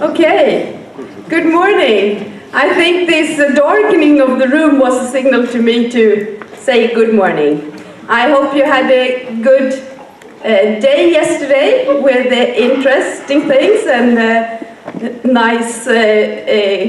Okay, good morning. I think this darkening of the room was a signal to me to say good morning. I hope you had a good day yesterday with interesting things and nice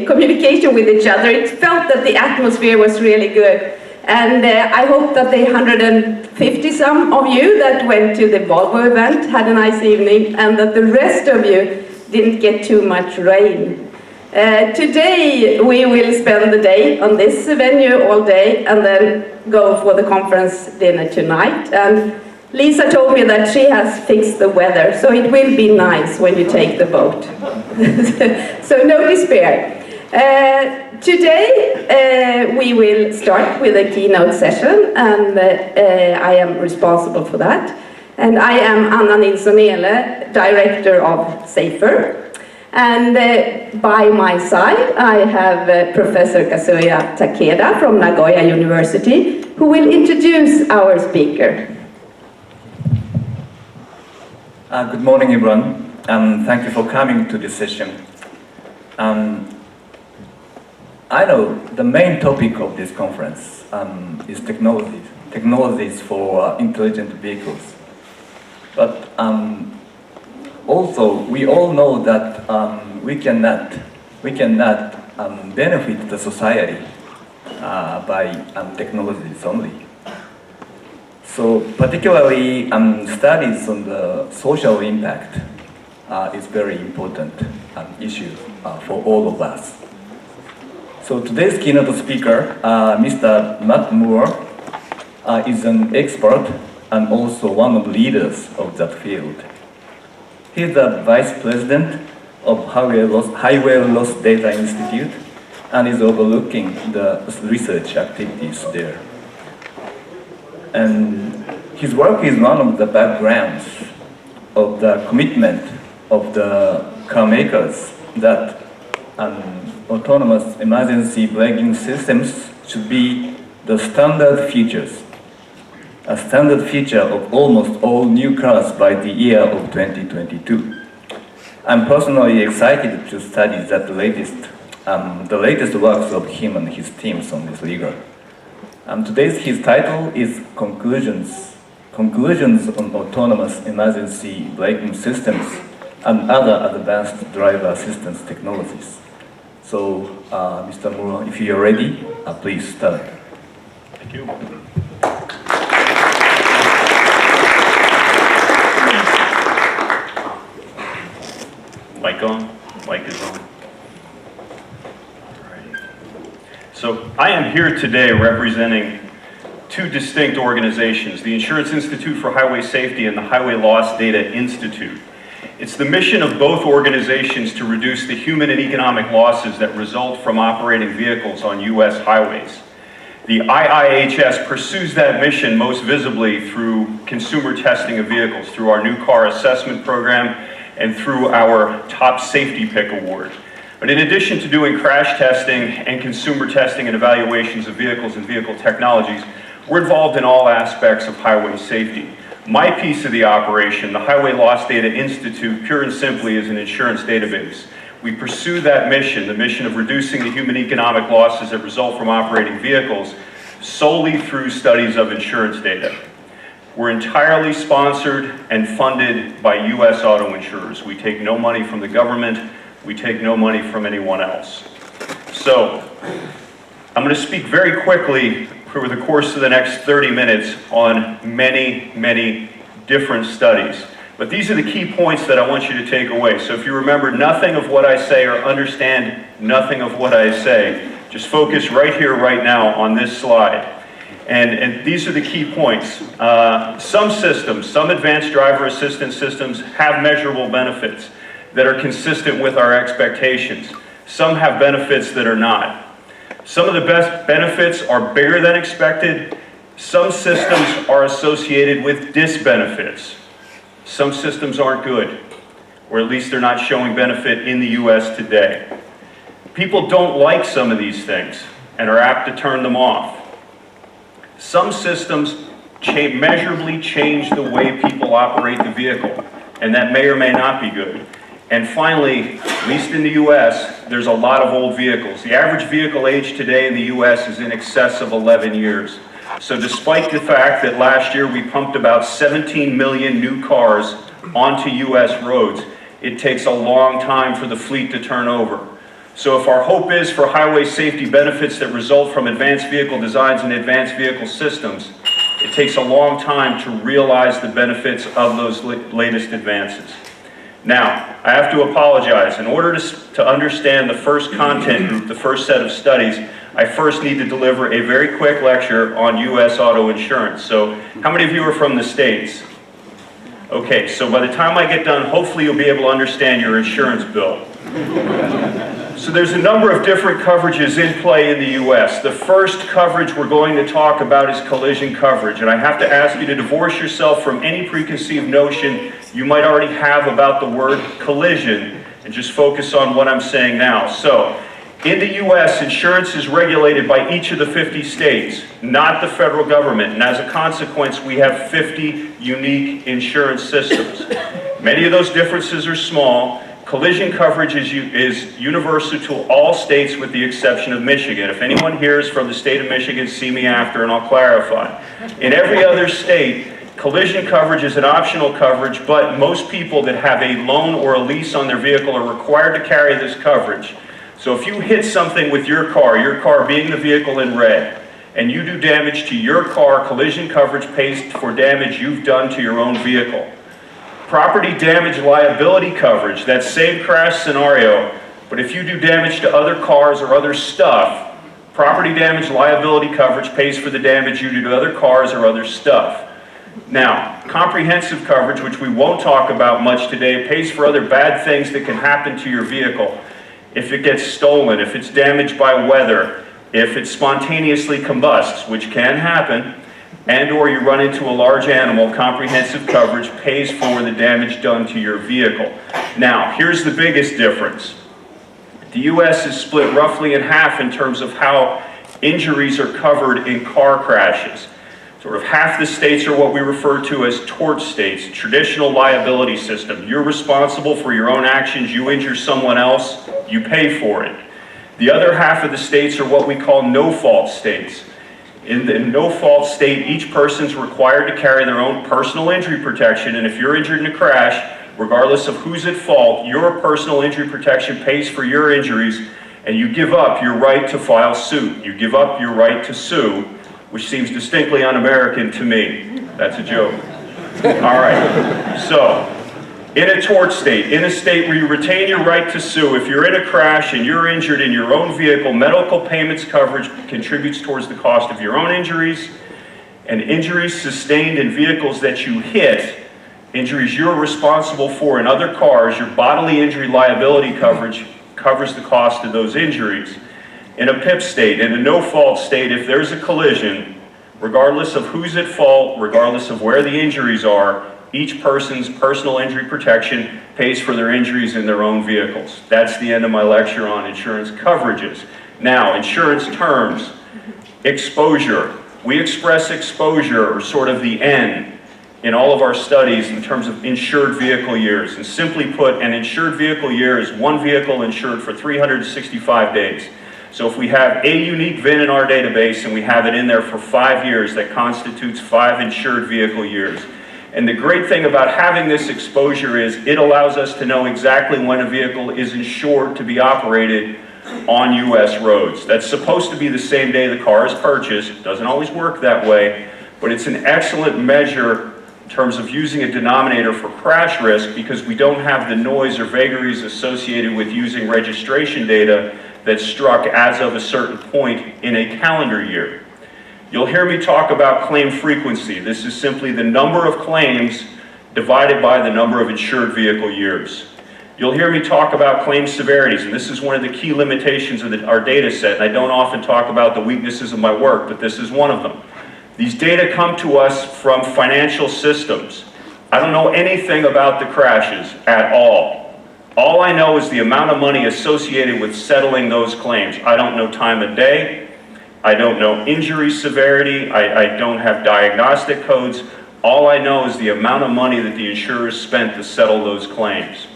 communication with each other. It felt that the atmosphere was really good. And I hope that the 150 some of you that went to the Volvo event had a nice evening, and that the rest of you didn't get too much rain. Today we will spend the day on this venue all day and then go for the conference dinner tonight. And Lisa told me that she has fixed the weather, so it will be nice when you take the boat. So no despair. Today we will start with a keynote session, and I am responsible for that. And I am Anna Nilsson-Ehle, Director of SAFER. And by my side I have Professor Kazuya Takeda from Nagoya University, who will introduce our speaker. Good morning, everyone. Thank you for coming to this session. I know the main topic of this conference is technologies for intelligent vehicles. But also, we all know that we cannot benefit the society by technologies only. So particularly studies on the social impact is very important issue for all of us. So today's keynote speaker, Mr. Matt Moore, is an expert and also one of the leaders of that field. He is the Vice President of Highway Loss Data Institute and is overlooking the research activities there. And his work is one of the backgrounds of the commitment of the car makers that autonomous emergency braking systems should be the standard features, a standard feature of almost all new cars by the year of 2022. I'm personally excited to study that the latest works of him and his teams on this regard. His title is Conclusions on Autonomous Emergency Braking Systems and Other Advanced Driver Assistance Technologies. So, Mr. Moore, if you're ready, please start. Thank you. Mic on? Mic is on. So I am here today representing two distinct organizations, the Insurance Institute for Highway Safety and the Highway Loss Data Institute. It's the mission of both organizations to reduce the human and economic losses that result from operating vehicles on U.S. highways. The IIHS pursues that mission most visibly through consumer testing of vehicles, through our new car assessment program, and through our Top Safety Pick Award. But in addition to doing crash testing and consumer testing and evaluations of vehicles and vehicle technologies, we're involved in all aspects of highway safety. My piece of the operation, the Highway Loss Data Institute, pure and simply is an insurance database. We pursue that mission, the mission of reducing the human economic losses that result from operating vehicles, solely through studies of insurance data. We're entirely sponsored and funded by U.S. auto insurers. We take no money from the government. We take no money from anyone else. So, I'm going to speak very quickly over the course of the next 30 minutes on many, many different studies. But these are the key points that I want you to take away. So if you remember nothing of what I say or understand nothing of what I say, just focus right here, right now on this slide. And these are the key points. Some systems, some advanced driver assistance systems have measurable benefits that are consistent with our expectations. Some have benefits that are not. Some of the best benefits are bigger than expected. Some systems are associated with disbenefits. Some systems aren't good, or at least they're not showing benefit in the US today. People don't like some of these things and are apt to turn them off. Some systems measurably change the way people operate the vehicle, and that may or may not be good. And finally, at least in the US, there's a lot of old vehicles. The average vehicle age today in the US is in excess of 11 years. So despite the fact that last year we pumped about 17 million new cars onto US roads, it takes a long time for the fleet to turn over. So if our hope is for highway safety benefits that result from advanced vehicle designs and advanced vehicle systems, it takes a long time to realize the benefits of those latest advances. Now, I have to apologize. In order to understand the first content group, the first set of studies, I first need to deliver a very quick lecture on U.S. auto insurance. So, how many of you are from the States? Okay, so by the time I get done, hopefully you'll be able to understand your insurance bill. So there's a number of different coverages in play in the U.S. The first coverage we're going to talk about is collision coverage, and I have to ask you to divorce yourself from any preconceived notion you might already have about the word collision and just focus on what I'm saying now. So, in the U.S., insurance is regulated by each of the 50 states, not the federal government, and as a consequence, we have 50 unique insurance systems. Many of those differences are small. Collision coverage is universal to all states with the exception of Michigan. If anyone here is from the state of Michigan, see me after and I'll clarify. In every other state, collision coverage is an optional coverage, but most people that have a loan or a lease on their vehicle are required to carry this coverage. So if you hit something with your car being the vehicle in red, and you do damage to your car, collision coverage pays for damage you've done to your own vehicle. Property damage liability coverage, that same crash scenario, but if you do damage to other cars or other stuff, property damage liability coverage pays for the damage you do to other cars or other stuff. Now, comprehensive coverage, which we won't talk about much today, pays for other bad things that can happen to your vehicle. If it gets stolen, if it's damaged by weather, if it spontaneously combusts, which can happen, and or you run into a large animal, comprehensive coverage pays for the damage done to your vehicle. Now, here's the biggest difference. The U.S. is split roughly in half in terms of how injuries are covered in car crashes. Sort of half the states are what we refer to as tort states, traditional liability system. You're responsible for your own actions. You injure someone else, you pay for it. The other half of the states are what we call no-fault states. In the no-fault state, each person's required to carry their own personal injury protection, and if you're injured in a crash, regardless of who's at fault, your personal injury protection pays for your injuries, and you give up your right to file suit. You give up your right to sue, which seems distinctly un-American to me. That's a joke. All right, so in a tort state, in a state where you retain your right to sue, if you're in a crash and you're injured in your own vehicle, medical payments coverage contributes towards the cost of your own injuries, and injuries sustained in vehicles that you hit, injuries you're responsible for in other cars, your bodily injury liability coverage covers the cost of those injuries. In a PIP state, in a no-fault state, if there's a collision, regardless of who's at fault, regardless of where the injuries are, each person's personal injury protection pays for their injuries in their own vehicles. That's the end of my lecture on insurance coverages. Now, insurance terms. Exposure. We express exposure, or sort of the N, in all of our studies in terms of insured vehicle years. And simply put, an insured vehicle year is one vehicle insured for 365 days. So if we have a unique VIN in our database and we have it in there for 5 years, that constitutes 5 insured vehicle years. And the great thing about having this exposure is it allows us to know exactly when a vehicle is insured to be operated on U.S. roads. That's supposed to be the same day the car is purchased. It doesn't always work that way, but it's an excellent measure in terms of using a denominator for crash risk because we don't have the noise or vagaries associated with using registration data that's struck as of a certain point in a calendar year. You'll hear me talk about claim frequency. This is simply the number of claims divided by the number of insured vehicle years. You'll hear me talk about claim severities, and this is one of the key limitations of our data set, and I don't often talk about the weaknesses of my work, but this is one of them. These data come to us from financial systems. I don't know anything about the crashes at all. All I know is the amount of money associated with settling those claims. I don't know time of day. I don't know injury severity. I don't have diagnostic codes. All I know is the amount of money that the insurers spent to settle those claims.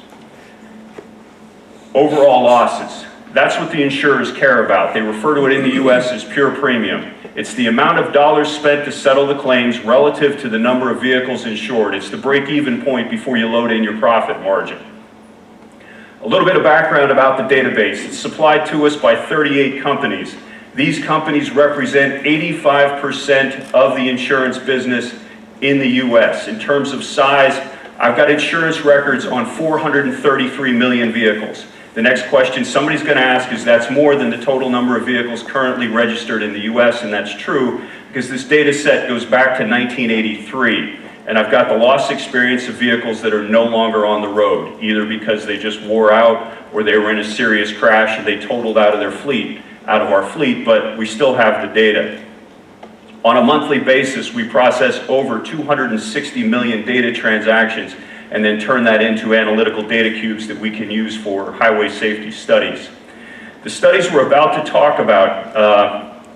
Overall losses. That's what the insurers care about. They refer to it in the US as pure premium. It's the amount of dollars spent to settle the claims relative to the number of vehicles insured. It's the break-even point before you load in your profit margin. A little bit of background about the database. It's supplied to us by 38 companies. These companies represent 85% of the insurance business in the US. In terms of size, I've got insurance records on 433 million vehicles. The next question somebody's going to ask is that's more than the total number of vehicles currently registered in the US, and that's true because this data set goes back to 1983. And I've got the loss experience of vehicles that are no longer on the road, either because they just wore out or they were in a serious crash and they totaled out of our fleet, but we still have the data. On a monthly basis, we process over 260 million data transactions and then turn that into analytical data cubes that we can use for highway safety studies. The studies we're about to talk about,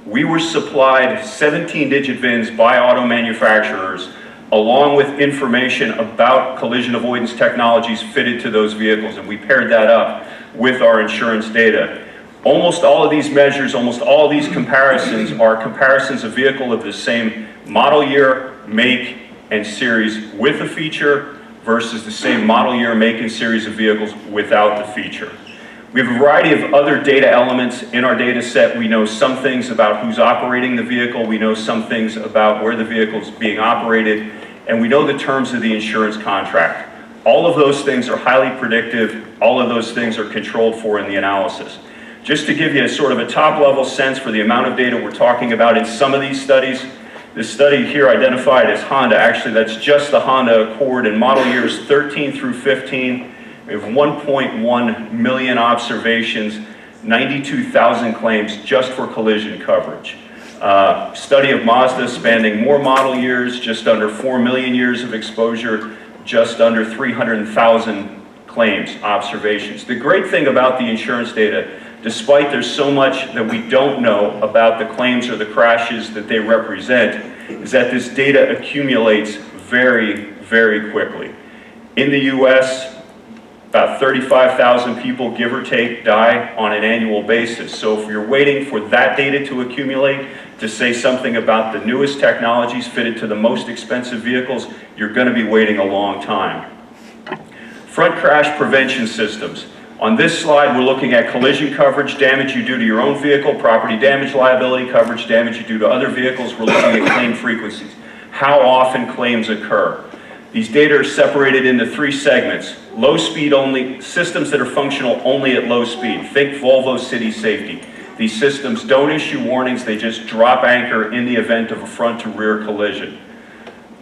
we were supplied 17-digit VINs by auto manufacturers along with information about collision avoidance technologies fitted to those vehicles, and we paired that up with our insurance data. Almost all of these measures, almost all of these comparisons are comparisons of vehicle of the same model year, make, and series with a feature versus the same model year, make, and series of vehicles without the feature. We have a variety of other data elements in our data set. We know some things about who's operating the vehicle. We know some things about where the vehicle is being operated. And we know the terms of the insurance contract. All of those things are highly predictive. All of those things are controlled for in the analysis. Just to give you a sort of a top-level sense for the amount of data we're talking about in some of these studies, this study here identified as Honda, actually that's just the Honda Accord in model years 13 through 15. We have 1.1 million observations, 92,000 claims just for collision coverage. Study of Mazda spanning more model years, just under 4 million years of exposure, just under 300,000 claims, observations. The great thing about the insurance data, despite there's so much that we don't know about the claims or the crashes that they represent, is that this data accumulates very, very quickly. In the US, about 35,000 people, give or take, die on an annual basis. So if you're waiting for that data to accumulate to say something about the newest technologies fitted to the most expensive vehicles, you're going to be waiting a long time. Front crash prevention systems. On this slide, we're looking at collision coverage, damage you do to your own vehicle, property damage liability coverage, damage you do to other vehicles. We're looking at claim frequencies, how often claims occur. These data are separated into 3 segments. Low speed only, systems that are functional only at low speed. Think Volvo City Safety. These systems don't issue warnings, they just drop anchor in the event of a front to rear collision.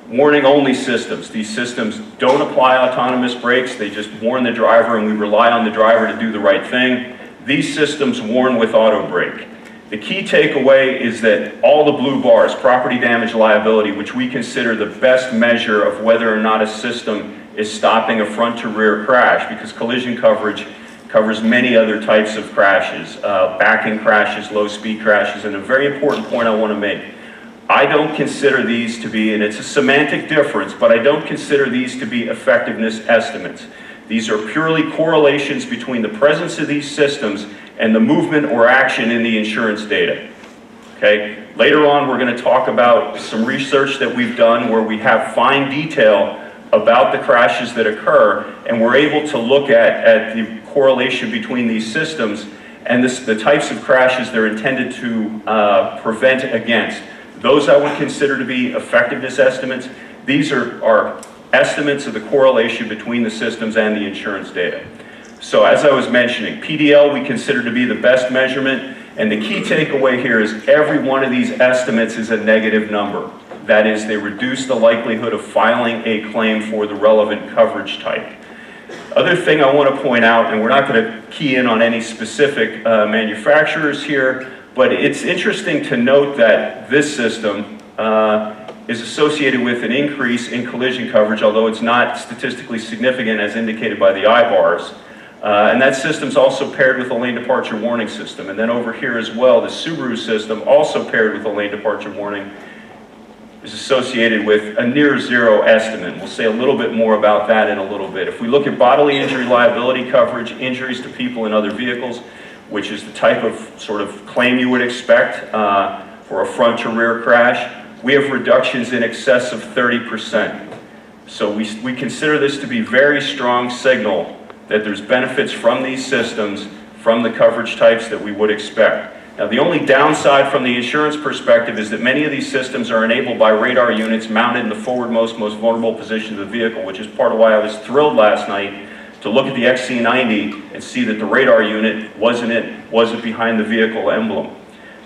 Warning only systems. These systems don't apply autonomous brakes, they just warn the driver and we rely on the driver to do the right thing. These systems warn with auto brake. The key takeaway is that all the blue bars, property damage liability, which we consider the best measure of whether or not a system is stopping a front to rear crash, because collision coverage covers many other types of crashes, backing crashes, low speed crashes, and a very important point I want to make. I don't consider these to be, and it's a semantic difference, but I don't consider these to be effectiveness estimates. These are purely correlations between the presence of these systems and the movement or action in the insurance data. Okay? Later on, we're going to talk about some research that we've done where we have fine detail about the crashes that occur, and we're able to look at the correlation between these systems and the types of crashes they're intended to prevent against. Those I would consider to be effectiveness estimates. These are estimates of the correlation between the systems and the insurance data. So as I was mentioning, PDL we consider to be the best measurement, and the key takeaway here is every one of these estimates is a negative number. That is, they reduce the likelihood of filing a claim for the relevant coverage type. Other thing I want to point out, and we're not going to key in on any specific manufacturers here, but it's interesting to note that this system is associated with an increase in collision coverage, although it's not statistically significant as indicated by the I-bars. And that system's also paired with a lane departure warning system. And then over here as well, the Subaru system also paired with a lane departure warning. is associated with a near zero estimate. We'll say a little bit more about that in a little bit. If we look at bodily injury liability coverage, injuries to people in other vehicles, which is the type of sort of claim you would expect for a front to rear crash, we have reductions in excess of 30%. So we consider this to be very strong signal that there's benefits from these systems, from the coverage types that we would expect. Now, the only downside from the insurance perspective is that many of these systems are enabled by radar units mounted in the forwardmost, most vulnerable position of the vehicle, which is part of why I was thrilled last night to look at the XC90 and see that the radar unit wasn't behind the vehicle emblem.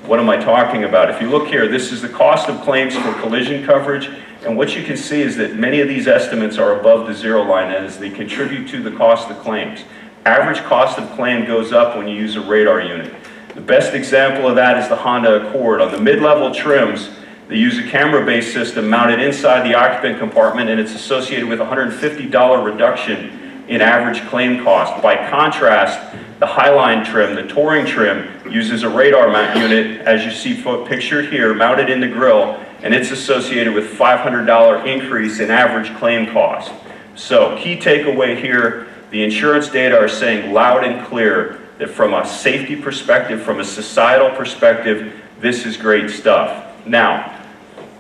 What am I talking about? If you look here, this is the cost of claims for collision coverage, and what you can see is that many of these estimates are above the zero line as they contribute to the cost of claims. Average cost of claim goes up when you use a radar unit. The best example of that is the Honda Accord. On the mid-level trims, they use a camera-based system mounted inside the occupant compartment, and it's associated with a $150 reduction in average claim cost. By contrast, the Highline trim, the Touring trim, uses a radar mount unit, as you see pictured here, mounted in the grille, and it's associated with $500 increase in average claim cost. So, key takeaway here, the insurance data are saying loud and clear that from a safety perspective, from a societal perspective, this is great stuff. Now,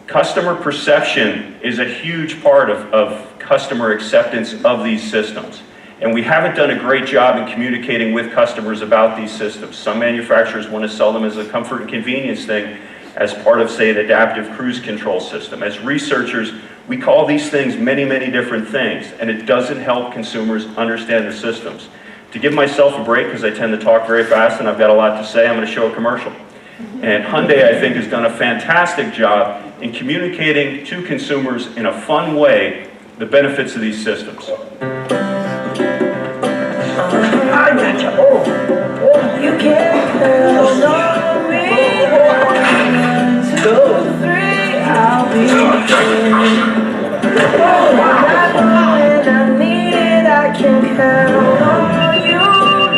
customer perception is a huge part of customer acceptance of these systems. And we haven't done a great job in communicating with customers about these systems. Some manufacturers want to sell them as a comfort and convenience thing as part of, say, an adaptive cruise control system. As researchers, we call these things many, many different things, and it doesn't help consumers understand the systems. To give myself a break, because I tend to talk very fast and I've got a lot to say, I'm going to show a commercial. And Hyundai, I think, has done a fantastic job in communicating to consumers in a fun way the benefits of these systems. I got you. Oh, you can't count on me. 1, 2, 3, I'll be there. Oh, I know when I need it, I can count on you.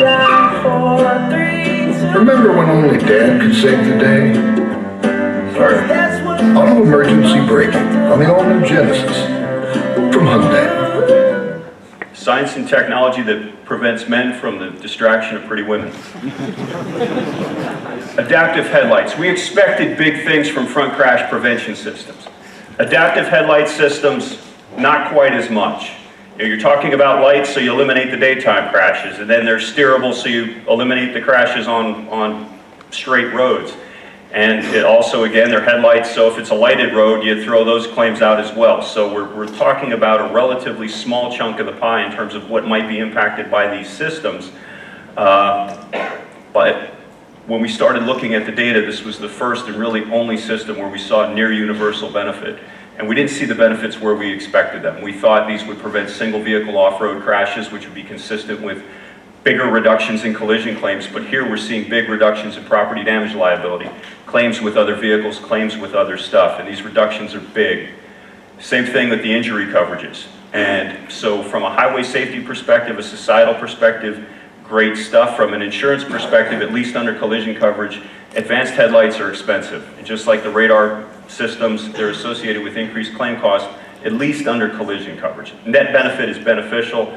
Down 4, 3, 2. Remember when only Dad could save the day? Auto emergency braking on the all-new Genesis from Hyundai. Science and technology that prevents men from the distraction of pretty women. Adaptive headlights. We expected big things from front crash prevention systems. Adaptive headlight systems, not quite as much. You're talking about lights, so you eliminate the daytime crashes, and then they're steerable, so you eliminate the crashes on straight roads. And it also, again, they're headlights, so if it's a lighted road, you throw those claims out as well. So we're talking about a relatively small chunk of the pie in terms of what might be impacted by these systems. But when we started looking at the data, this was the first and really only system where we saw near universal benefit. And we didn't see the benefits where we expected them. We thought these would prevent single vehicle off-road crashes, which would be consistent with bigger reductions in collision claims, but here we're seeing big reductions in property damage liability, claims with other vehicles, claims with other stuff, and these reductions are big. Same thing with the injury coverages. And so from a highway safety perspective, a societal perspective, great stuff. From an insurance perspective, at least under collision coverage, advanced headlights are expensive. And just like the radar systems, they're associated with increased claim costs, at least under collision coverage. Net benefit is beneficial.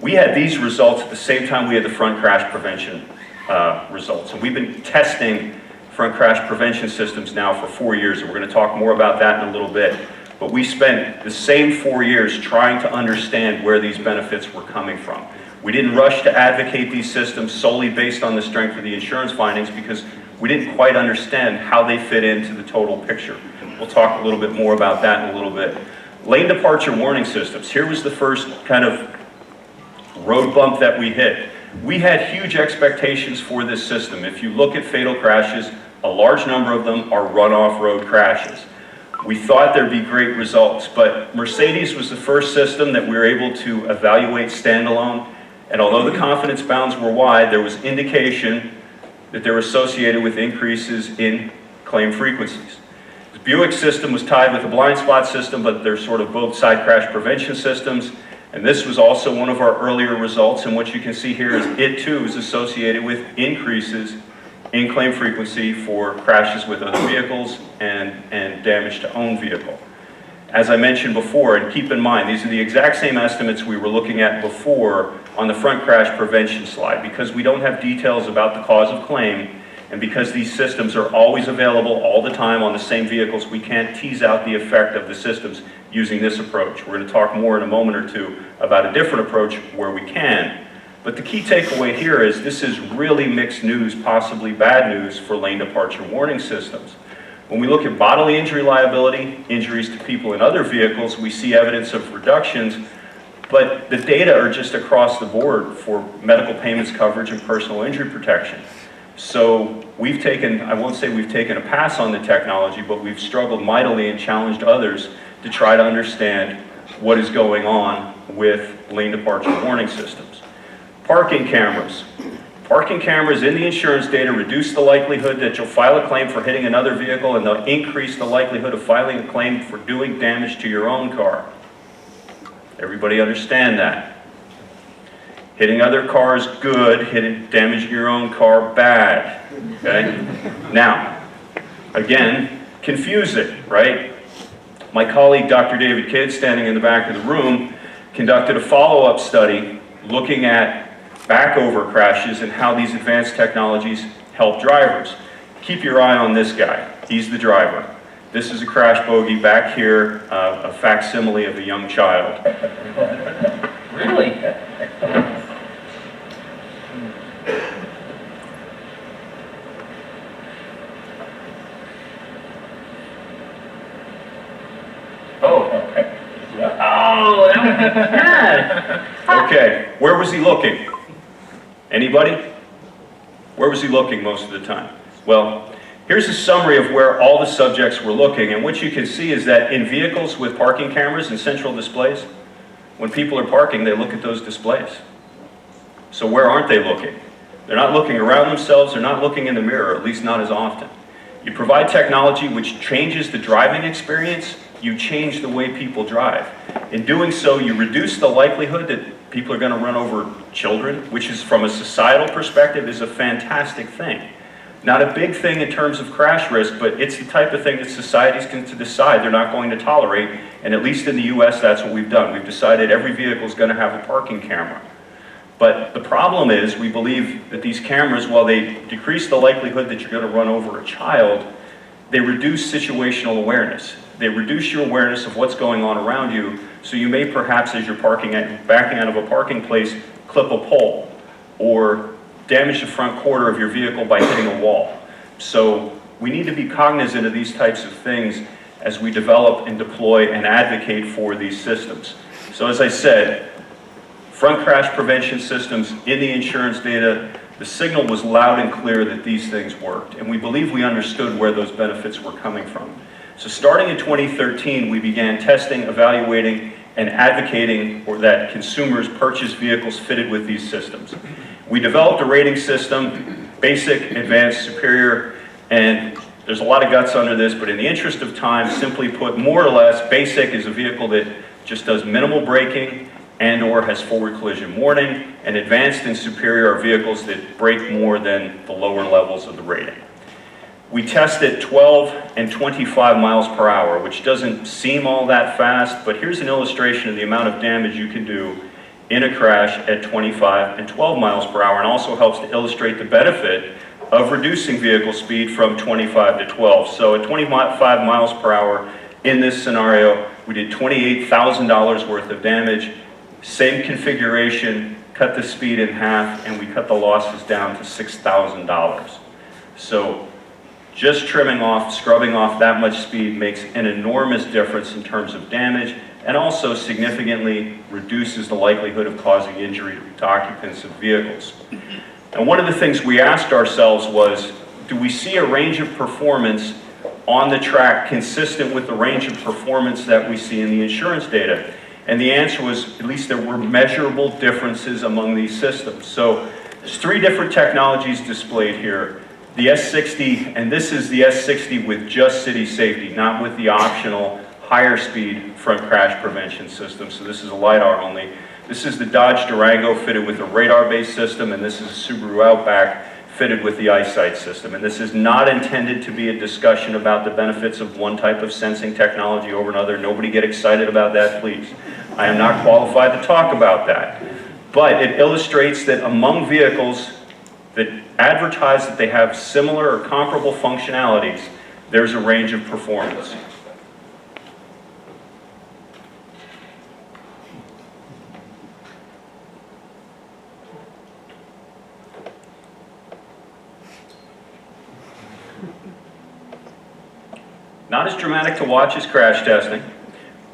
We had these results at the same time we had the front crash prevention results. And we've been testing front crash prevention systems now for 4 years, and we're going to talk more about that in a little bit. But we spent the same 4 years trying to understand where these benefits were coming from. We didn't rush to advocate these systems solely based on the strength of the insurance findings because we didn't quite understand how they fit into the total picture. We'll talk a little bit more about that in a little bit. Lane departure warning systems. Here was the first kind of road bump that we hit. We had huge expectations for this system. If you look at fatal crashes, a large number of them are runoff road crashes. We thought there'd be great results, but Mercedes was the first system that we were able to evaluate standalone, and although the confidence bounds were wide, there was indication that they were associated with increases in claim frequencies. The Buick system was tied with the blind spot system, but they're sort of both side crash prevention systems. And this was also one of our earlier results, and what you can see here is it too is associated with increases in claim frequency for crashes with other vehicles and damage to own vehicle. As I mentioned before, and keep in mind, these are the exact same estimates we were looking at before on the front crash prevention slide. Because we don't have details about the cause of claim, and because these systems are always available all the time on the same vehicles, we can't tease out the effect of the systems using this approach. We're going to talk more in a moment or two about a different approach where we can. But the key takeaway here is this is really mixed news, possibly bad news for lane departure warning systems. When we look at bodily injury liability, injuries to people in other vehicles, we see evidence of reductions, but the data are just across the board for medical payments coverage and personal injury protection. So we've taken, I won't say we've taken a pass on the technology, but we've struggled mightily and challenged others to try to understand what is going on with lane departure warning systems. Parking cameras. Parking cameras in the insurance data reduce the likelihood that you'll file a claim for hitting another vehicle, and they'll increase the likelihood of filing a claim for doing damage to your own car. Everybody understand that? Hitting other cars, good. Damaging your own car, bad. Okay? Now, again, confusing, right? My colleague, Dr. David Kidd, standing in the back of the room, conducted a follow-up study looking at backover crashes and how these advanced technologies help drivers. Keep your eye on this guy. He's the driver. This is a crash bogey back here, a facsimile of a young child. Really? Oh, okay. Oh, that was bad. Okay, where was he looking? Anybody? Where was he looking most of the time? Well, here's a summary of where all the subjects were looking, and what you can see is that in vehicles with parking cameras and central displays, when people are parking, they look at those displays. So where aren't they looking? They're not looking around themselves, they're not looking in the mirror, at least not as often. You provide technology which changes the driving experience, you change the way people drive. In doing so, you reduce the likelihood that people are going to run over children, which is, from a societal perspective, is a fantastic thing. Not a big thing in terms of crash risk, but it's the type of thing that societies can decide they're not going to tolerate, and at least in the US, that's what we've done. We've decided every vehicle is going to have a parking camera. But the problem is, we believe that these cameras, while they decrease the likelihood that you're going to run over a child, they reduce situational awareness. They reduce your awareness of what's going on around you, so you may perhaps, as you're backing out of a parking place, clip a pole or damage the front quarter of your vehicle by hitting a wall. So we need to be cognizant of these types of things as we develop and deploy and advocate for these systems. So as I said, front crash prevention systems in the insurance data, the signal was loud and clear that these things worked, and we believe we understood where those benefits were coming from. So starting in 2013, we began testing, evaluating, and advocating for that consumers purchase vehicles fitted with these systems. We developed a rating system, basic, advanced, superior, and there's a lot of guts under this, but in the interest of time, simply put, more or less, basic is a vehicle that just does minimal braking and or has forward collision warning, and advanced and superior are vehicles that brake more than the lower levels of the rating. We tested 12 and 25 miles per hour, which doesn't seem all that fast, but here's an illustration of the amount of damage you can do in a crash at 25 and 12 miles per hour, and also helps to illustrate the benefit of reducing vehicle speed from 25 to 12. So at 25 miles per hour in this scenario, we did $28,000 worth of damage, same configuration, cut the speed in half, and we cut the losses down to $6,000. So just trimming off, scrubbing off that much speed makes an enormous difference in terms of damage, and also significantly reduces the likelihood of causing injury to occupants of vehicles. And one of the things we asked ourselves was, do we see a range of performance on the track consistent with the range of performance that we see in the insurance data? And the answer was, at least there were measurable differences among these systems. So there's 3 different technologies displayed here. The S60, and this is the S60 with just city safety, not with the optional higher speed front crash prevention system. So this is a LiDAR only. This is the Dodge Durango fitted with a radar-based system, and this is a Subaru Outback fitted with the eyesight system. And this is not intended to be a discussion about the benefits of one type of sensing technology over another. Nobody get excited about that, please. I am not qualified to talk about that. But it illustrates that among vehicles that advertise that they have similar or comparable functionalities, there's a range of performance. Not as dramatic to watch as crash testing,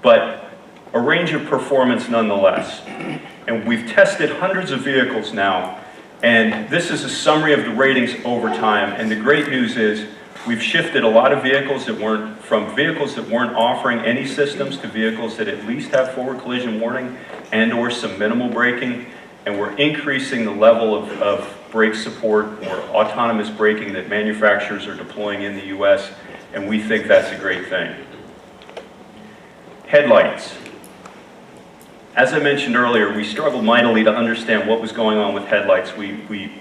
but a range of performance nonetheless. And we've tested hundreds of vehicles now, and this is a summary of the ratings over time. And the great news is we've shifted a lot of vehicles from vehicles that weren't offering any systems to vehicles that at least have forward collision warning and or some minimal braking. And we're increasing the level of brake support or autonomous braking that manufacturers are deploying in the US. And we think that's a great thing. Headlights. As I mentioned earlier, we struggled mightily to understand what was going on with headlights. We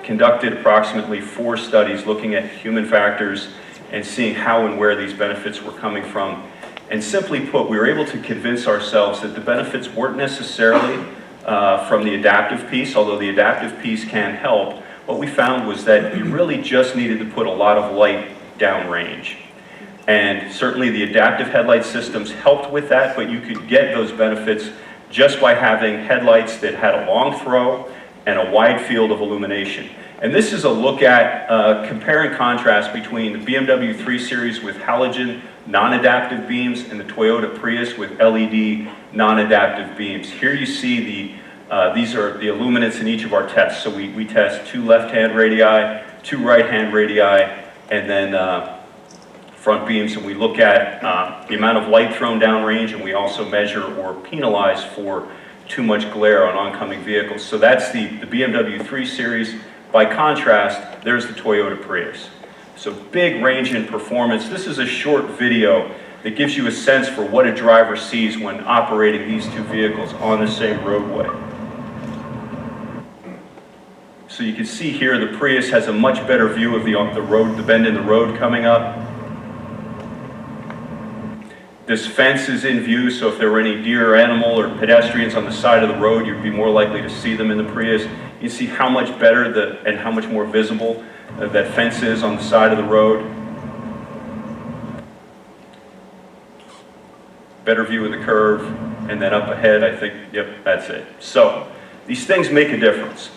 conducted approximately 4 studies looking at human factors and seeing how and where these benefits were coming from. And simply put, we were able to convince ourselves that the benefits weren't necessarily from the adaptive piece, although the adaptive piece can help. What we found was that you really just needed to put a lot of light downrange. And certainly the adaptive headlight systems helped with that, but you could get those benefits just by having headlights that had a long throw and a wide field of illumination. And this is a look at compare and contrast between the BMW 3 Series with halogen non-adaptive beams and the Toyota Prius with LED non-adaptive beams. Here you see these are the illuminants in each of our tests. So we test 2 left-hand radii, 2 right-hand radii, and then front beams, and we look at the amount of light thrown downrange, and we also measure or penalize for too much glare on oncoming vehicles. So that's the BMW 3 Series. By contrast, there's the Toyota Prius. So big range in performance. This is a short video that gives you a sense for what a driver sees when operating these 2 vehicles on the same roadway. So you can see here the Prius has a much better view of the road, the bend in the road coming up. This fence is in view, so if there were any deer or animal or pedestrians on the side of the road, you'd be more likely to see them in the Prius. You see how much better and how much more visible that fence is on the side of the road. Better view of the curve, and then up ahead, I think, yep, that's it. So these things make a difference.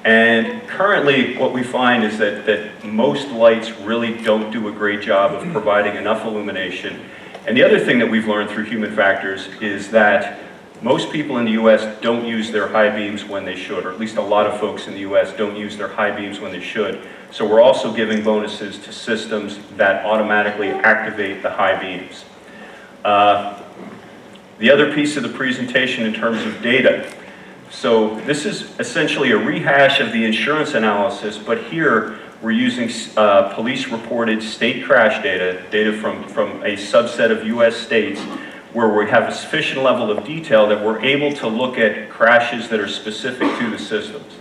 And currently, what we find is that most lights really don't do a great job of providing enough illumination. And the other thing that we've learned through human factors is that most people in the US don't use their high beams when they should, or at least a lot of folks in the US don't use their high beams when they should. So we're also giving bonuses to systems that automatically activate the high beams. The other piece of the presentation in terms of data. So this is essentially a rehash of the insurance analysis, but here we're using police-reported state crash data from a subset of US states, where we have a sufficient level of detail that we're able to look at crashes that are specific to the systems.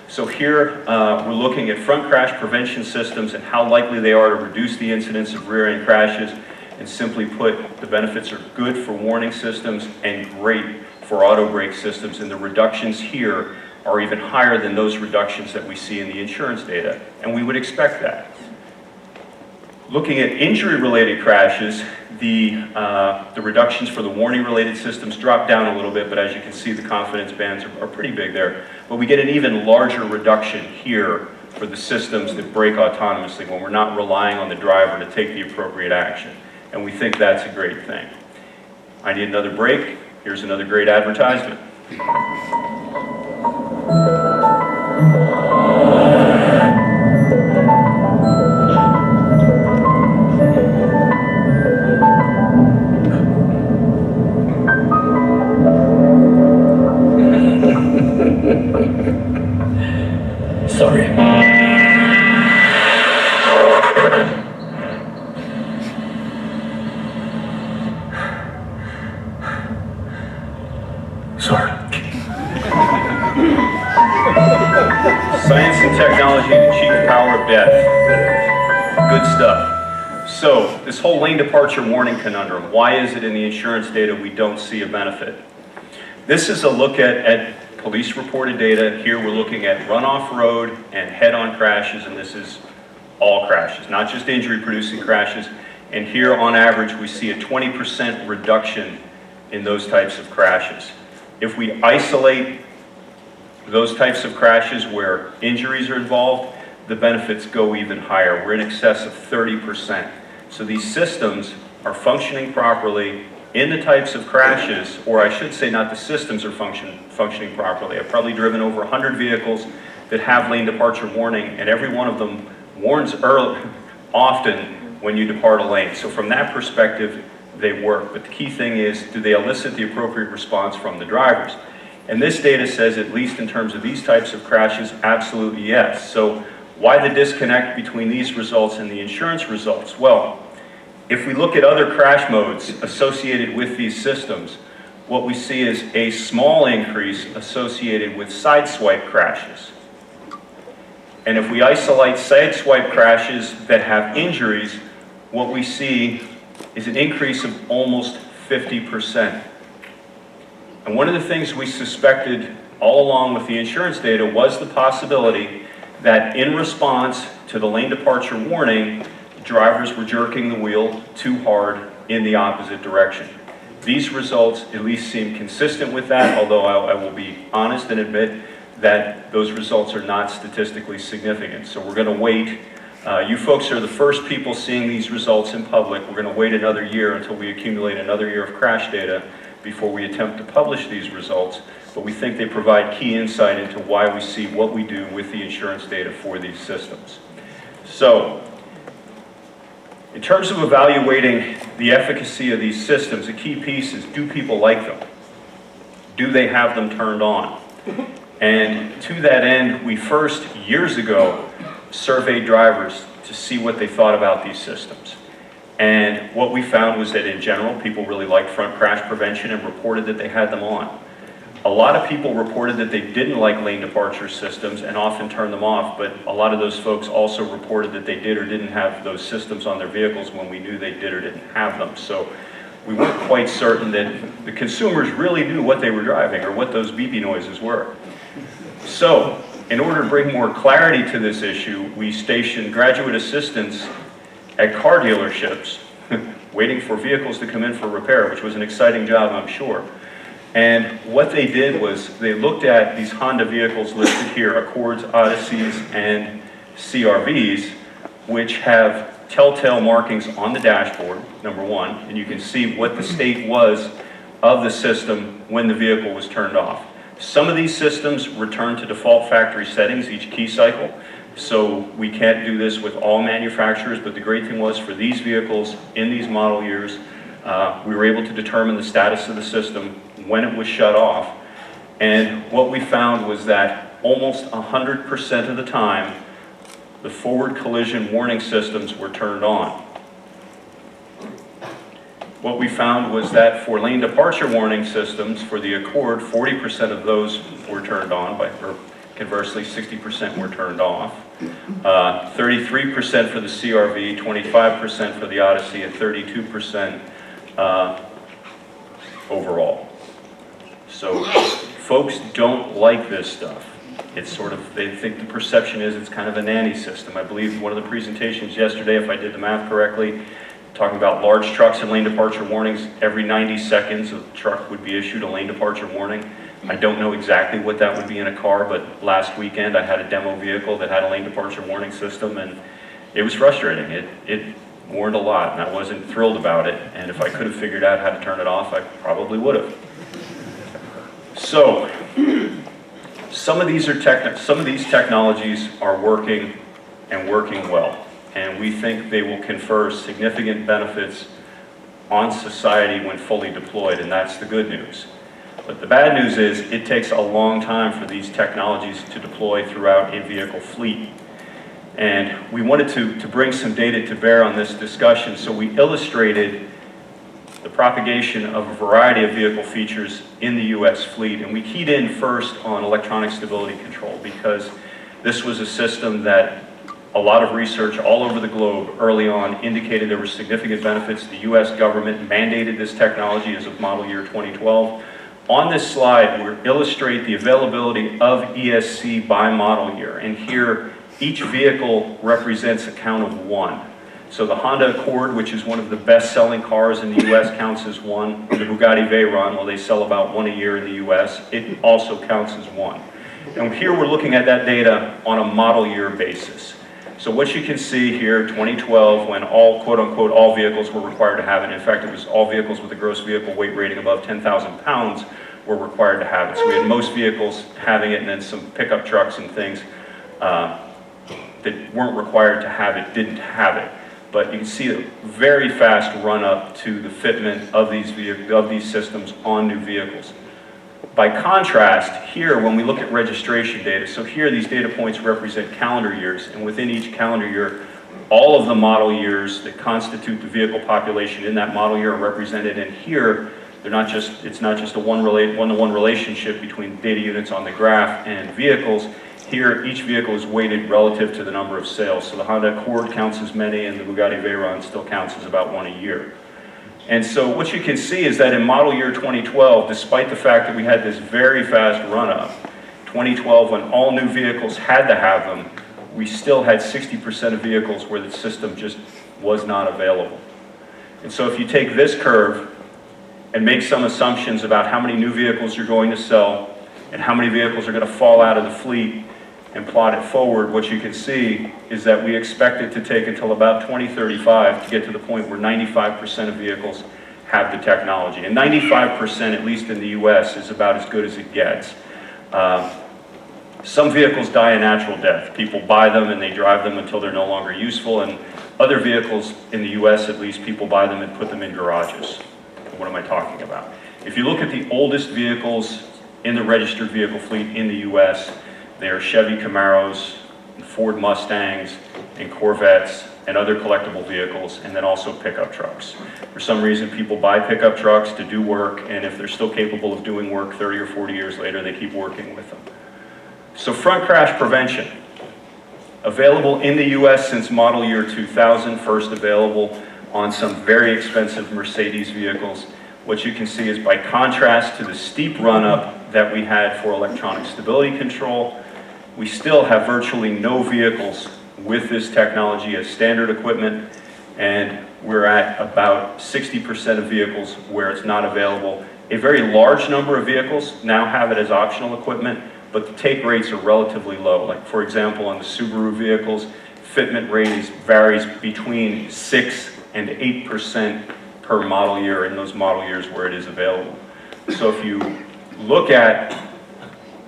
So here we're looking at front crash prevention systems and how likely they are to reduce the incidence of rear-end crashes. And simply put, the benefits are good for warning systems and great for auto brake systems, and the reductions here are even higher than those reductions that we see in the insurance data, and we would expect that. Looking at injury-related crashes, the reductions for the warning-related systems drop down a little bit, but as you can see, the confidence bands are pretty big there. But we get an even larger reduction here for the systems that brake autonomously when we're not relying on the driver to take the appropriate action, and we think that's a great thing. I need another break. Here's another great advertisement. Sorry. Science and technology, the chief power of death. Good stuff. So, this whole lane departure warning conundrum, why is it in the insurance data we don't see a benefit? This is a look at police reported data. Here we're looking at runoff road and head-on crashes, and this is all crashes, not just injury-producing crashes. And here, on average, we see a 20% reduction in those types of crashes. If we isolate those types of crashes where injuries are involved, the benefits go even higher. We're in excess of 30%. So these systems are functioning properly in the types of crashes, or I should say not the systems are functioning properly. I've probably driven over 100 vehicles that have lane departure warning, and every one of them warns often when you depart a lane. So from that perspective, they work. But the key thing is, do they elicit the appropriate response from the drivers? And this data says, at least in terms of these types of crashes, absolutely yes. So why the disconnect between these results and the insurance results? Well, if we look at other crash modes associated with these systems, what we see is a small increase associated with sideswipe crashes. And if we isolate sideswipe crashes that have injuries, what we see is an increase of almost 50%. And one of the things we suspected all along with the insurance data was the possibility that in response to the lane departure warning, drivers were jerking the wheel too hard in the opposite direction. These results at least seem consistent with that, although I will be honest and admit that those results are not statistically significant. So we're going to wait. You folks are the first people seeing these results in public. We're going to wait another year until we accumulate another year of crash data before we attempt to publish these results. But we think they provide key insight into why we see what we do with the insurance data for these systems. So, in terms of evaluating the efficacy of these systems, a key piece is, do people like them? Do they have them turned on? And to that end, we first, years ago, surveyed drivers to see what they thought about these systems. And what we found was that in general, people really liked front crash prevention and reported that they had them on. A lot of people reported that they didn't like lane departure systems and often turned them off, but a lot of those folks also reported that they did or didn't have those systems on their vehicles when we knew they did or didn't have them. So we weren't quite certain that the consumers really knew what they were driving or what those beepy noises were. So, in order to bring more clarity to this issue, we stationed graduate assistants at car dealerships waiting for vehicles to come in for repair, which was an exciting job, I'm sure. And what they did was they looked at these Honda vehicles listed here, Accords, Odysseys, and CRVs, which have telltale markings on the dashboard, number one, and you can see what the state was of the system when the vehicle was turned off. Some of these systems return to default factory settings each key cycle, so we can't do this with all manufacturers, but the great thing was for these vehicles in these model years, we were able to determine the status of the system when it was shut off. And what we found was that almost 100% of the time, the forward collision warning systems were turned on. What we found was that for lane departure warning systems, for the Accord, 40% of those were turned on, or conversely, 60% were turned off. 33% for the CRV, 25% for the Odyssey, and 32% overall. So folks don't like this stuff. It's sort of, they think the perception is it's kind of a nanny system. I believe one of the presentations yesterday, if I did the math correctly, talking about large trucks and lane departure warnings, every 90 seconds a truck would be issued a lane departure warning. I don't know exactly what that would be in a car, but last weekend I had a demo vehicle that had a lane departure warning system, and it was frustrating. It warned a lot, and I wasn't thrilled about it, and if I could have figured out how to turn it off, I probably would have. So, some of these technologies are working and working well, and we think they will confer significant benefits on society when fully deployed, and that's the good news. But the bad news is it takes a long time for these technologies to deploy throughout a vehicle fleet. And we wanted to bring some data to bear on this discussion, so we illustrated the propagation of a variety of vehicle features in the U.S. fleet. And we keyed in first on electronic stability control, because this was a system that A lot of research all over the globe early on indicated there were significant benefits. The US government mandated this technology as of model year 2012. On this slide, we illustrate the availability of ESC by model year. And here, each vehicle represents a count of 1. So the Honda Accord, which is one of the best-selling cars in the US, counts as 1. The Bugatti Veyron, well, they sell about 1 a year in the US, it also counts as 1. And here we're looking at that data on a model year basis. So what you can see here, 2012, when all, quote-unquote, all vehicles were required to have it. In fact, it was all vehicles with a gross vehicle weight rating above 10,000 pounds were required to have it. So we had most vehicles having it, and then some pickup trucks and things that weren't required to have it didn't have it. But you can see a very fast run-up to the fitment of these systems on new vehicles. By contrast, here, when we look at registration data, so here these data points represent calendar years, and within each calendar year, all of the model years that constitute the vehicle population in that model year are represented, and here, it's not just a one-to-one relationship between data units on the graph and vehicles. Here, each vehicle is weighted relative to the number of sales. So the Honda Accord counts as many, and the Bugatti Veyron still counts as about 1 a year. And so what you can see is that in model year 2012, despite the fact that we had this very fast run-up, 2012, when all new vehicles had to have them, we still had 60% of vehicles where the system just was not available. And so if you take this curve and make some assumptions about how many new vehicles you're going to sell and how many vehicles are going to fall out of the fleet and plot it forward, what you can see is that we expect it to take until about 2035 to get to the point where 95% of vehicles have the technology. And 95%, at least in the US, is about as good as it gets. Some vehicles die a natural death. People buy them and they drive them until they're no longer useful, and other vehicles, in the US at least, people buy them and put them in garages. What am I talking about? If you look at the oldest vehicles in the registered vehicle fleet in the US, they are Chevy Camaros, and Ford Mustangs, and Corvettes, and other collectible vehicles, and then also pickup trucks. For some reason, people buy pickup trucks to do work, and if they're still capable of doing work 30 or 40 years later, they keep working with them. So front crash prevention, available in the US since model year 2000, first available on some very expensive Mercedes vehicles. What you can see is, by contrast to the steep run-up that we had for electronic stability control, we still have virtually no vehicles with this technology as standard equipment, and we're at about 60% of vehicles where it's not available. A very large number of vehicles now have it as optional equipment, but the take rates are relatively low. Like, for example, on the Subaru vehicles, fitment rate varies between 6 and 8% per model year in those model years where it is available. So if you look at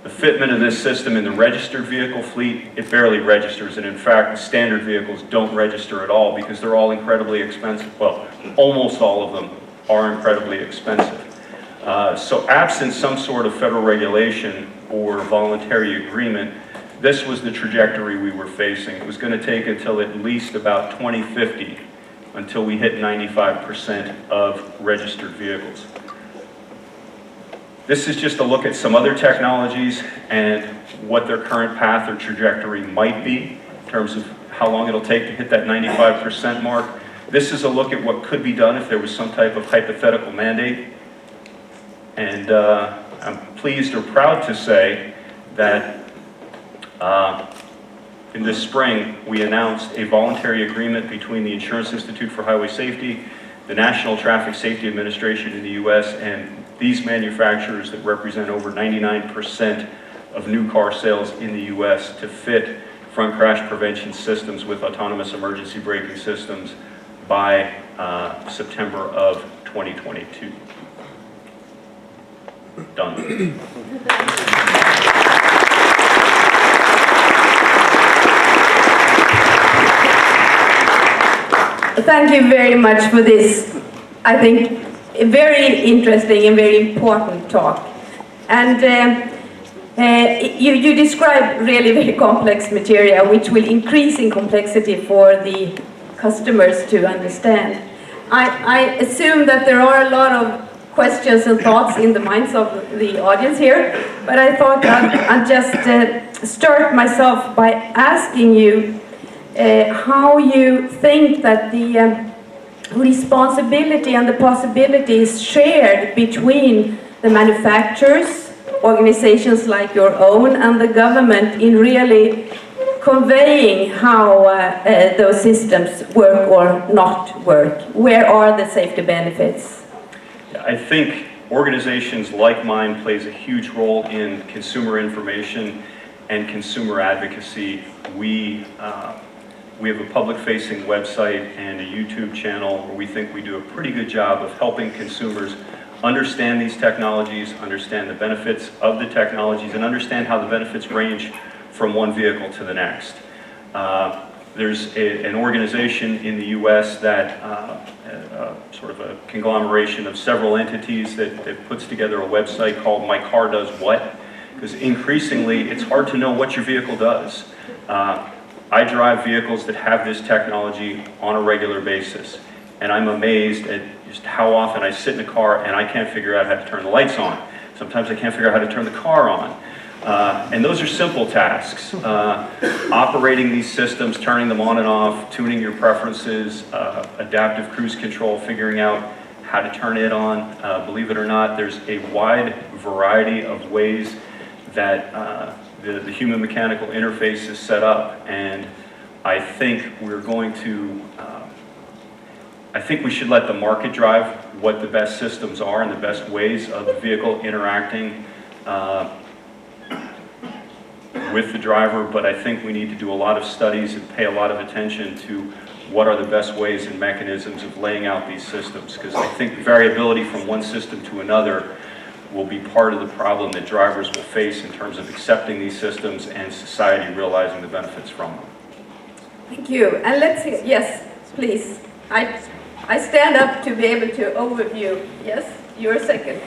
the fitment of this system in the registered vehicle fleet, it barely registers, and in fact, the standard vehicles don't register at all because they're all incredibly expensive. Well, almost all of them are incredibly expensive. So absent some sort of federal regulation or voluntary agreement, this was the trajectory we were facing. It was going to take until at least about 2050 until we hit 95% of registered vehicles. This is just a look at some other technologies and what their current path or trajectory might be in terms of how long it'll take to hit that 95% mark. This is a look at what could be done if there was some type of hypothetical mandate. And I'm pleased or proud to say that in this spring, we announced a voluntary agreement between the Insurance Institute for Highway Safety, the National Traffic Safety Administration in the US, and these manufacturers that represent over 99% of new car sales in the US to fit front crash prevention systems with autonomous emergency braking systems by September of 2022. Done. Thank you very much for this, I think, a very interesting and very important talk. And you describe really very complex material, which will increase in complexity for the customers to understand. I assume that there are a lot of questions and thoughts in the minds of the audience here, but I thought I'd just start myself by asking you, how you think that the responsibility and the possibility is shared between the manufacturers, organizations like your own, and the government in really conveying how those systems work or not work. Where are the safety benefits? I think organizations like mine plays a huge role in consumer information and consumer advocacy. We have a public-facing website and a YouTube channel where we think we do a pretty good job of helping consumers understand these technologies, understand the benefits of the technologies, and understand how the benefits range from one vehicle to the next. There's an organization in the US that, sort of a conglomeration of several entities that puts together a website called My Car Does What? Because increasingly it's hard to know what your vehicle does. I drive vehicles that have this technology on a regular basis, and I'm amazed at just how often I sit in a car and I can't figure out how to turn the lights on. Sometimes I can't figure out how to turn the car on. And those are simple tasks. Operating these systems, turning them on and off, tuning your preferences, adaptive cruise control, figuring out how to turn it on. Believe it or not, there's a wide variety of ways that the human mechanical interface is set up, and I think we're going to, I think we should let the market drive what the best systems are and the best ways of the vehicle interacting with the driver, but I think we need to do a lot of studies and pay a lot of attention to what are the best ways and mechanisms of laying out these systems, because I think variability from one system to another will be part of the problem that drivers will face in terms of accepting these systems and society realizing the benefits from them. Thank you. And let's hear, yes, please. I stand up to be able to overview. Yes, you're second.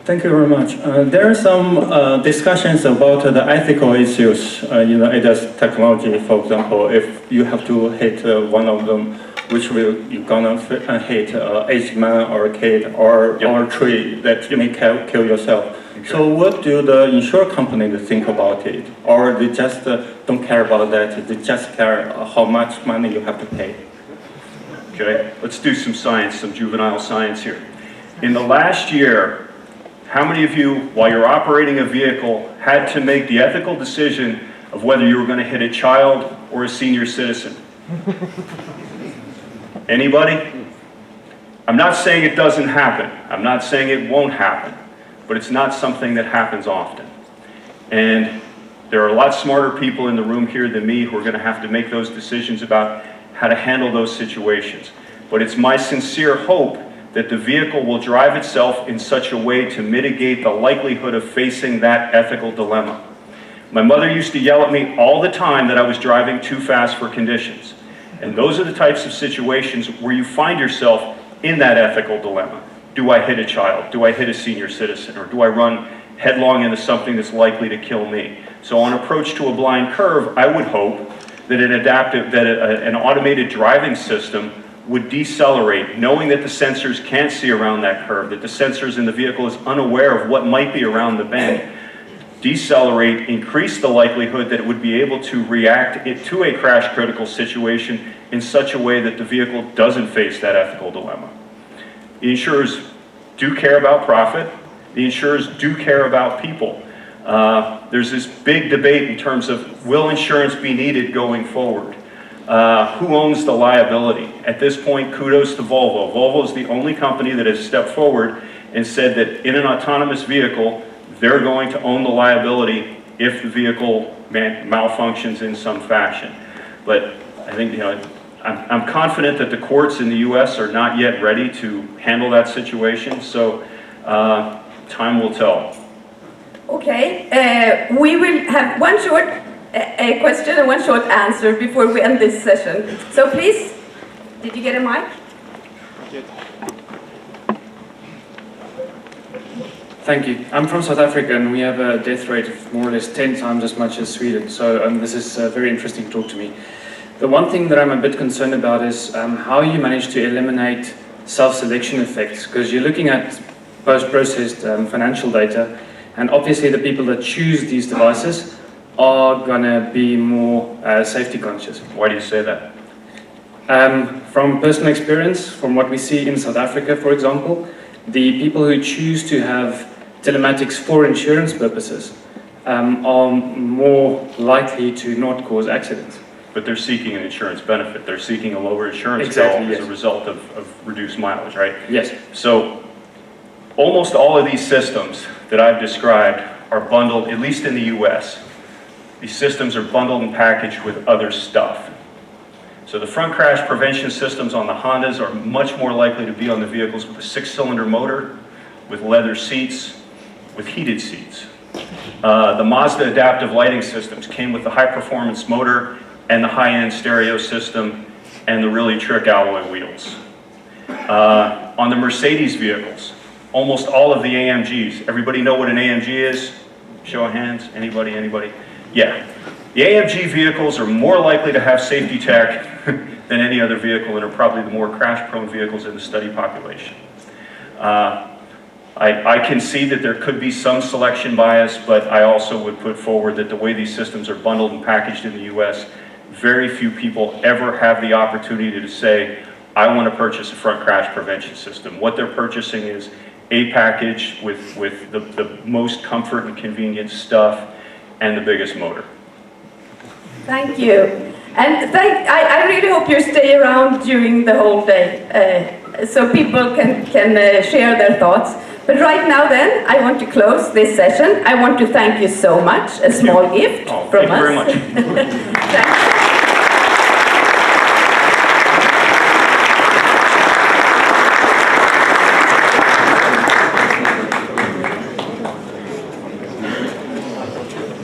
Thank you very much. There are some discussions about the ethical issues in the ADAS technology. For example, if you have to hit one of them, which will you gonna hit aged man or a kid or tree that you may kill yourself. Okay. So what do the insurance companies think about it? Or they just don't care about that, they just care how much money you have to pay? Okay, let's do some science, some juvenile science here. In the last year, how many of you, while you're operating a vehicle, had to make the ethical decision of whether you were going to hit a child or a senior citizen? Anybody? I'm not saying it doesn't happen. I'm not saying it won't happen, but it's not something that happens often. And there are a lot smarter people in the room here than me who are going to have to make those decisions about how to handle those situations. But it's my sincere hope that the vehicle will drive itself in such a way to mitigate the likelihood of facing that ethical dilemma. My mother used to yell at me all the time that I was driving too fast for conditions. And those are the types of situations where you find yourself in that ethical dilemma. Do I hit a child? Do I hit a senior citizen? Or do I run headlong into something that's likely to kill me? So on approach to a blind curve, I would hope that an automated driving system would decelerate, knowing that the sensors can't see around that curve, that the sensors in the vehicle is unaware of what might be around the bend. Decelerate, increase the likelihood that it would be able to react to a crash critical situation in such a way that the vehicle doesn't face that ethical dilemma. The insurers do care about profit. The insurers do care about people. There's this big debate in terms of, will insurance be needed going forward? Who owns the liability? At this point, kudos to Volvo. Volvo is the only company that has stepped forward and said that in an autonomous vehicle, they're going to own the liability if the vehicle malfunctions in some fashion. But I think, I'm confident that the courts in the US are not yet ready to handle that situation, so time will tell. Okay, we will have one short question and one short answer before we end this session. So please, did you get a mic? Thank you. I'm from South Africa and we have a death rate of more or less 10 times as much as Sweden, so this is very interesting to talk to me. The one thing that I'm a bit concerned about is how you manage to eliminate self-selection effects, because you're looking at post-processed financial data, and obviously the people that choose these devices are gonna be more safety conscious. Why do you say that? From personal experience, from what we see in South Africa, for example, the people who choose to have telematics for insurance purposes are more likely to not cause accidents. But they're seeking an insurance benefit. They're seeking a lower insurance Exactly, bill as yes. a result of reduced mileage, right? Yes. So almost all of these systems that I've described are bundled, at least in the US. These systems are bundled and packaged with other stuff. So the front crash prevention systems on the Hondas are much more likely to be on the vehicles with a 6-cylinder motor, with leather seats, with heated seats. The Mazda adaptive lighting systems came with the high-performance motor and the high-end stereo system and the really trick alloy wheels. On the Mercedes vehicles, almost all of the AMGs, everybody know what an AMG is? Show of hands, anybody? Yeah. The AMG vehicles are more likely to have safety tech than any other vehicle and are probably the more crash-prone vehicles in the study population. I can see that there could be some selection bias, but I also would put forward that the way these systems are bundled and packaged in the US, very few people ever have the opportunity to say, I want to purchase a front crash prevention system. What they're purchasing is a package with the most comfort and convenient stuff and the biggest motor. Thank you. And I really hope you stay around during the whole day so people can share their thoughts. But right now then, I want to close this session. I want to thank you so much. A small gift from us. Thank you very much. Thank you.